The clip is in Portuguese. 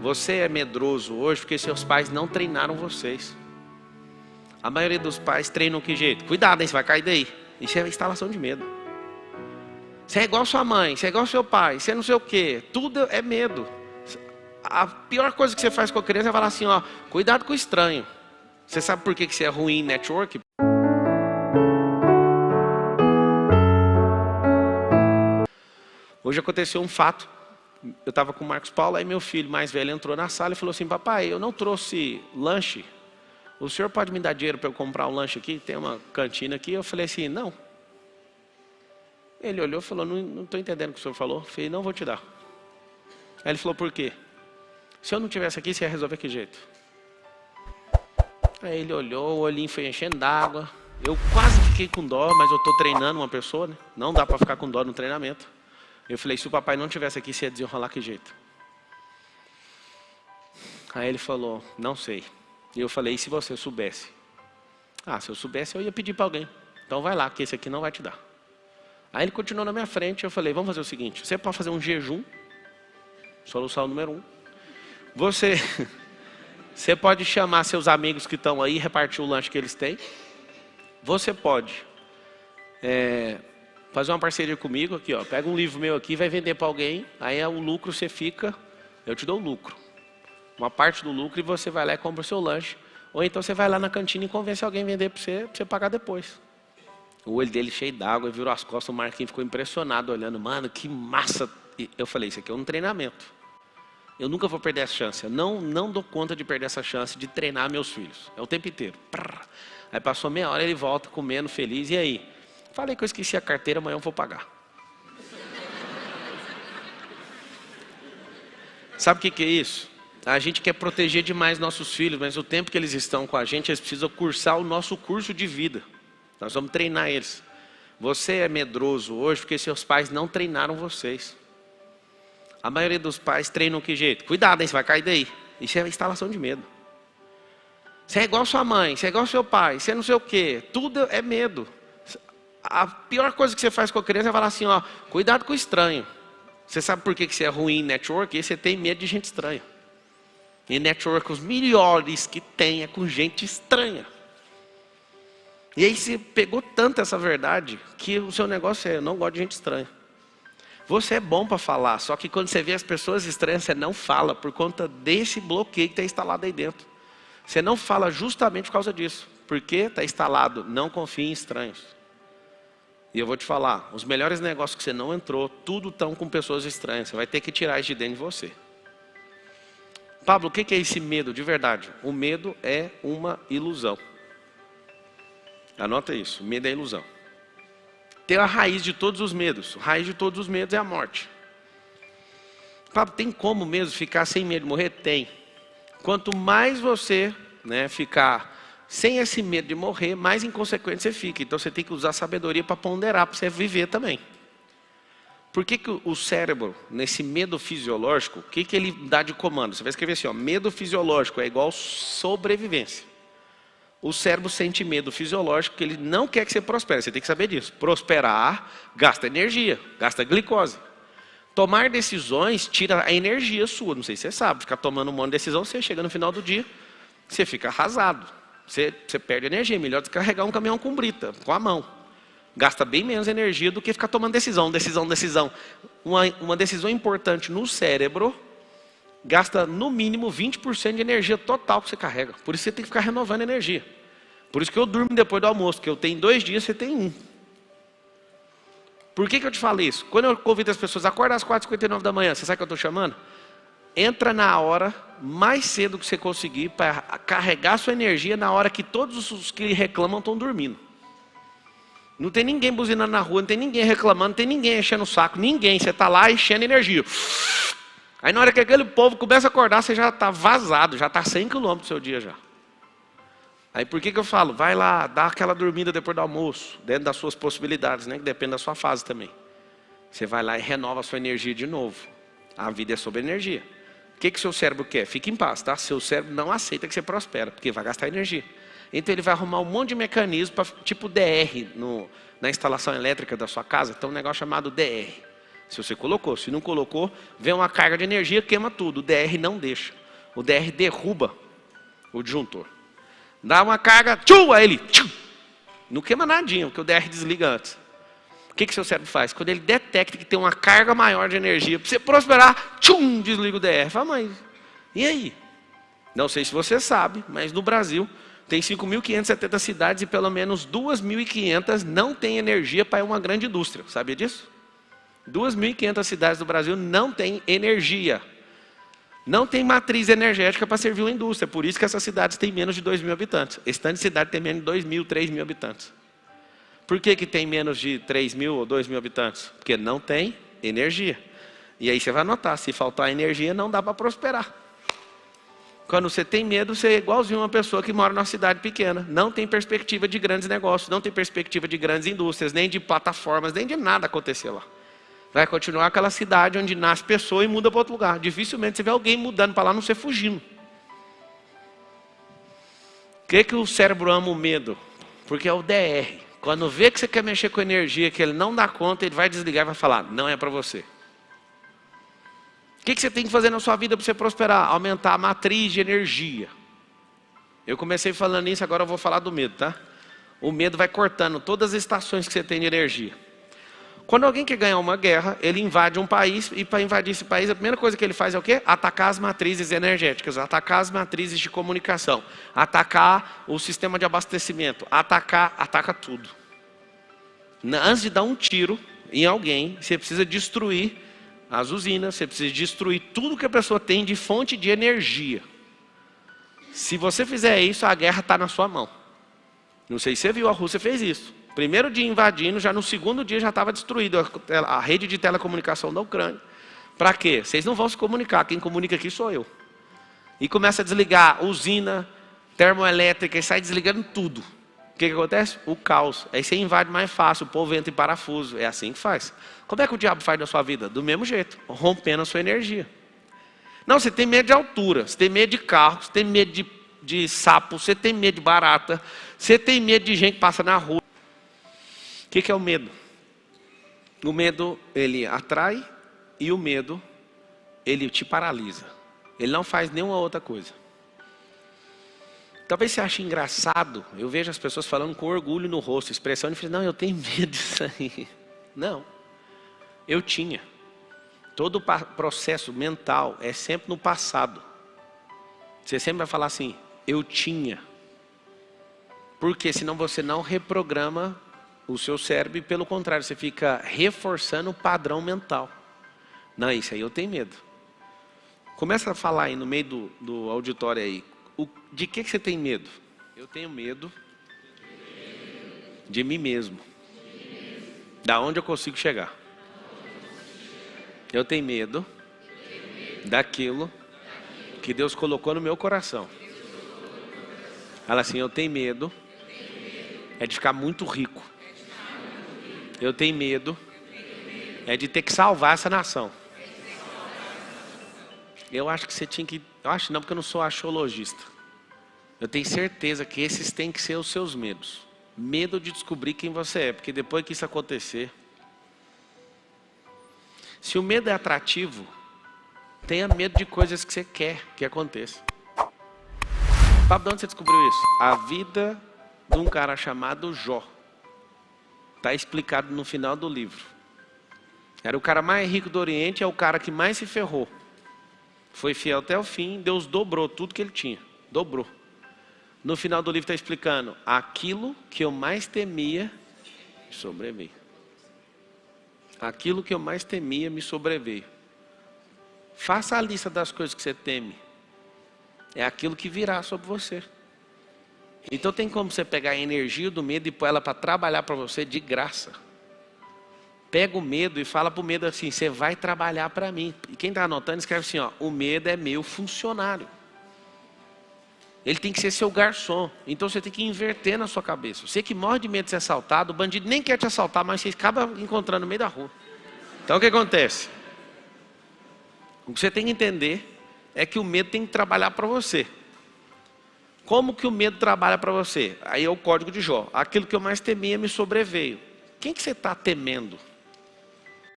Você é medroso hoje porque seus pais não treinaram vocês. A maioria dos pais treinam que jeito? Cuidado, hein, você vai cair daí. Isso é instalação de medo. Você é igual sua mãe, você é igual seu pai, você é não sei o quê. Tudo é medo. A pior coisa que você faz com a criança é falar assim, ó, cuidado com o estranho. Você sabe por que você é ruim em network? Hoje aconteceu um fato. Eu estava com o Marcos Paulo, aí meu filho mais velho entrou na sala e falou assim, papai, eu não trouxe lanche. O senhor pode me dar dinheiro para eu comprar um lanche aqui? Tem uma cantina aqui. Eu falei assim, não. Ele olhou e falou, não estou entendendo o que o senhor falou. Eu falei, não vou te dar. Aí ele falou, por quê? Se eu não tivesse aqui, você ia resolver que jeito? Aí ele olhou, o olhinho foi enchendo d'água. Eu quase fiquei com dó, mas eu estou treinando uma pessoa, né? Não dá para ficar com dó no treinamento. Eu falei, se o papai não tivesse aqui, você ia desenrolar que jeito? Aí ele falou, não sei. E eu falei, e se você soubesse? Ah, se eu soubesse, eu ia pedir para alguém. Então vai lá, que esse aqui não vai te dar. Aí ele continuou na minha frente, eu falei, vamos fazer o seguinte, você pode fazer um jejum, solução número 1. Você pode chamar seus amigos que estão aí e repartir o lanche que eles têm. Você pode fazer uma parceria comigo aqui, ó. Pega um livro meu aqui, vai vender para alguém, aí o lucro você fica, eu te dou o lucro. Uma parte do lucro e você vai lá e compra o seu lanche. Ou então você vai lá na cantina e convence alguém a vender para você pagar depois. O olho dele cheio d'água, virou as costas, o Marquinhos ficou impressionado olhando. Mano, que massa. E eu falei, isso aqui é um treinamento. Eu nunca vou perder essa chance. Eu não dou conta de perder essa chance de treinar meus filhos. É o tempo inteiro. Aí passou meia hora, ele volta comendo, feliz. E aí? Falei que eu esqueci a carteira, amanhã eu vou pagar. Sabe o que é isso? A gente quer proteger demais nossos filhos, mas o tempo que eles estão com a gente, eles precisam cursar o nosso curso de vida. Nós vamos treinar eles. Você é medroso hoje porque seus pais não treinaram vocês. A maioria dos pais treinam que jeito? Cuidado, hein, você vai cair daí. Isso é instalação de medo. Você é igual sua mãe, você é igual seu pai, você é não sei o quê. Tudo é medo. A pior coisa que você faz com a criança é falar assim, ó, cuidado com o estranho. Você sabe por que você é ruim em network? Você tem medo de gente estranha. E network, os melhores que tem é com gente estranha. E aí você pegou tanto essa verdade que o seu negócio é, eu não gosto de gente estranha. Você é bom para falar, só que quando você vê as pessoas estranhas, você não fala por conta desse bloqueio que está instalado aí dentro. Você não fala justamente por causa disso. Porque está instalado, não confie em estranhos. E eu vou te falar, os melhores negócios que você não entrou, tudo estão com pessoas estranhas. Você vai ter que tirar isso de dentro de você. Pablo, o que é esse medo de verdade? O medo é uma ilusão. Anota isso, medo é ilusão. Tem a raiz de todos os medos. A raiz de todos os medos é a morte. Pablo, tem como mesmo ficar sem medo de morrer? Tem. Quanto mais você ficar sem esse medo de morrer, mais inconsequente você fica. Então você tem que usar sabedoria para ponderar, para você viver também. Por que o cérebro, nesse medo fisiológico, o que ele dá de comando? Você vai escrever assim, ó, medo fisiológico é igual sobrevivência. O cérebro sente medo fisiológico que ele não quer que você prospere. Você tem que saber disso. Prosperar gasta energia, gasta glicose. Tomar decisões tira a energia sua. Não sei se você sabe. Ficar tomando um monte de decisão, você chega no final do dia, você fica arrasado. Você perde energia. Melhor do que carregar um caminhão com brita, com a mão. Gasta bem menos energia do que ficar tomando decisão. Uma decisão importante no cérebro gasta no mínimo 20% de energia total que você carrega. Por isso você tem que ficar renovando energia. Por isso que eu durmo depois do almoço, que eu tenho 2 dias, você tem 1. Por que eu te falo isso? Quando eu convido as pessoas, acorda às 4h59 da manhã, você sabe o que eu estou chamando? Entra na hora mais cedo que você conseguir para carregar sua energia na hora que todos os que reclamam estão dormindo. Não tem ninguém buzinando na rua, não tem ninguém reclamando, não tem ninguém enchendo o saco, ninguém. Você está lá enchendo energia. Aí na hora que aquele povo começa a acordar, você já está vazado, já está 100 km do seu dia já. Aí por que eu falo? Vai lá, dá aquela dormida depois do almoço, dentro das suas possibilidades, que depende da sua fase também. Você vai lá e renova a sua energia de novo. A vida é sobre energia. O que seu cérebro quer? Fique em paz, tá? Seu cérebro não aceita que você prospere, porque vai gastar energia. Então ele vai arrumar um monte de mecanismo, tipo DR, na instalação elétrica da sua casa, tem um negócio chamado DR. Se você colocou. Se não colocou, vem uma carga de energia, queima tudo. O DR não deixa. O DR derruba o disjuntor. Dá uma carga, aí ele não queima nadinha, porque o DR desliga antes. O que seu cérebro faz? Quando ele detecta que tem uma carga maior de energia, para você prosperar, desliga o DR. Fala, mas e aí? Não sei se você sabe, mas no Brasil tem 5.570 cidades e pelo menos 2.500 não têm energia para uma grande indústria. Sabia disso? 2.500 cidades do Brasil não têm energia. Não tem matriz energética para servir uma indústria. Por isso que essas cidades têm menos de 2.000 habitantes. Esse tanto de cidade tem menos de 2.000, 3.000 habitantes. Por que tem menos de 3.000 ou 2.000 habitantes? Porque não tem energia. E aí você vai notar, se faltar energia não dá para prosperar. Quando você tem medo, você é igualzinho uma pessoa que mora numa cidade pequena. Não tem perspectiva de grandes negócios, não tem perspectiva de grandes indústrias, nem de plataformas, nem de nada acontecer lá. Vai continuar aquela cidade onde nasce pessoa e muda para outro lugar. Dificilmente você vê alguém mudando para lá, não ser fugindo. Por que o cérebro ama o medo? Porque é o DR. Quando vê que você quer mexer com energia, que ele não dá conta, ele vai desligar e vai falar, não é para você. O que você tem que fazer na sua vida para você prosperar? Aumentar a matriz de energia. Eu comecei falando isso, agora eu vou falar do medo, tá? O medo vai cortando todas as estações que você tem de energia. Quando alguém quer ganhar uma guerra, ele invade um país, e para invadir esse país, a primeira coisa que ele faz é o quê? Atacar as matrizes energéticas, atacar as matrizes de comunicação, atacar o sistema de abastecimento, ataca tudo. Antes de dar um tiro em alguém, você precisa destruir as usinas, você precisa destruir tudo que a pessoa tem de fonte de energia. Se você fizer isso, a guerra está na sua mão. Não sei se você viu, a Rússia fez isso. Primeiro dia invadindo, já no segundo dia já estava destruída a rede de telecomunicação da Ucrânia. Para quê? Vocês não vão se comunicar, quem comunica aqui sou eu. E começa a desligar usina, termoelétrica, e sai desligando tudo. O que acontece? O caos. Aí você invade mais fácil, o povo entra em parafuso. É assim que faz. Como é que o diabo faz na sua vida? Do mesmo jeito, rompendo a sua energia. Não, você tem medo de altura, você tem medo de carro, você tem medo de sapo, você tem medo de barata, você tem medo de gente que passa na rua. O que é o medo? O medo, ele atrai, e o medo, ele te paralisa. Ele não faz nenhuma outra coisa. Talvez você ache engraçado, eu vejo as pessoas falando com orgulho no rosto, expressão de não, eu tenho medo disso aí. Não, eu tinha. Todo o processo mental é sempre no passado. Você sempre vai falar assim, eu tinha. Porque senão você não reprograma o seu cérebro e pelo contrário, você fica reforçando o padrão mental. Não, isso aí eu tenho medo. Começa a falar aí no meio do auditório aí. De que você tem medo? Eu tenho medo de mim mesmo. Da onde eu consigo chegar? Eu tenho medo daquilo que Deus colocou no meu coração. Fala assim, eu tenho medo de ficar muito rico. Eu tenho medo de ter que salvar essa nação. Eu acho que você tinha que... Eu acho não, porque eu não sou axiologista. Eu tenho certeza que esses têm que ser os seus medos. Medo de descobrir quem você é. Porque depois que isso acontecer... Se o medo é atrativo, tenha medo de coisas que você quer que aconteça. Sabe de onde você descobriu isso? A vida de um cara chamado Jó. Está explicado no final do livro. Era o cara mais rico do Oriente, é o cara que mais se ferrou. Foi fiel até o fim, Deus dobrou tudo que ele tinha. Dobrou. No final do livro está explicando, aquilo que eu mais temia, me sobreveio. Aquilo que eu mais temia, me sobreveio. Faça a lista das coisas que você teme. É aquilo que virá sobre você. Então tem como você pegar a energia do medo e pôr ela para trabalhar para você de graça. Pega o medo e fala para o medo assim, você vai trabalhar para mim. E quem está anotando, escreve assim, ó, o medo é meu funcionário. Ele tem que ser seu garçom. Então você tem que inverter na sua cabeça. Você que morre de medo de ser assaltado, o bandido nem quer te assaltar, mas você acaba encontrando no meio da rua. Então o que acontece? O que você tem que entender é que o medo tem que trabalhar para você. Como que o medo trabalha para você? Aí é o código de Jó. Aquilo que eu mais temia me sobreveio. Quem que você está temendo?